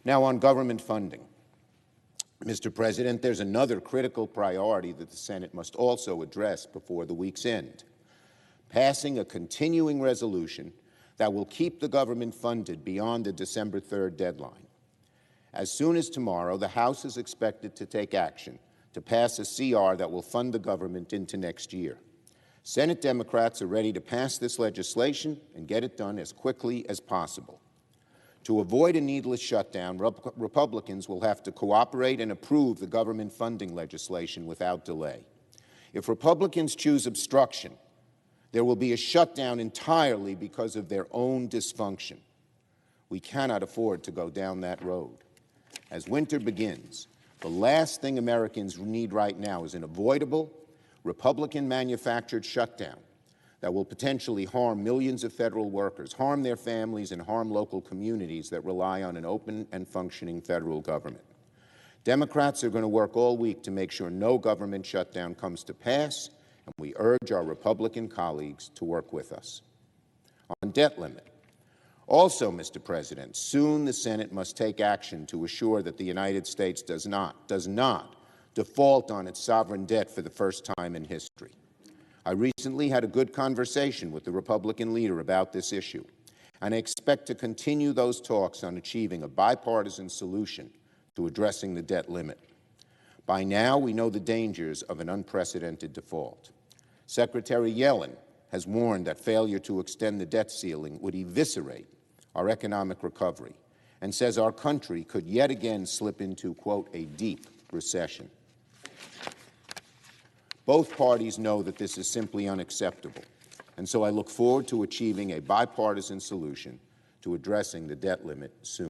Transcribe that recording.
Now, on government funding. Mr. President, there's another critical priority that the Senate must also address before the week's end: passing a continuing resolution that will keep the government funded beyond the December 3rd deadline. As soon as tomorrow, the House is expected to take action to pass a CR that will fund the government into next year. Senate Democrats are ready to pass this legislation and get it done as quickly as possible. To avoid a needless shutdown, Republicans will have to cooperate and approve the government funding legislation without delay. If Republicans choose obstruction, there will be a shutdown entirely because of their own dysfunction. We cannot afford to go down that road. As winter begins, the last thing Americans need right now is an avoidable, Republican-manufactured shutdown that will potentially harm millions of federal workers, harm their families, and harm local communities that rely on an open and functioning federal government. Democrats are going to work all week to make sure no government shutdown comes to pass, and we urge our Republican colleagues to work with us. On debt limit. Also, Mr. President, soon the Senate must take action to assure that the United States does not default on its sovereign debt for the first time in history. I recently had a good conversation with the Republican leader about this issue, and I expect to continue those talks on achieving a bipartisan solution to addressing the debt limit. By now, we know the dangers of an unprecedented default. Secretary Yellen has warned that failure to extend the debt ceiling would eviscerate our economic recovery, and says our country could yet again slip into, quote, a deep recession. Both parties know that this is simply unacceptable, and so I look forward to achieving a bipartisan solution to addressing the debt limit soon.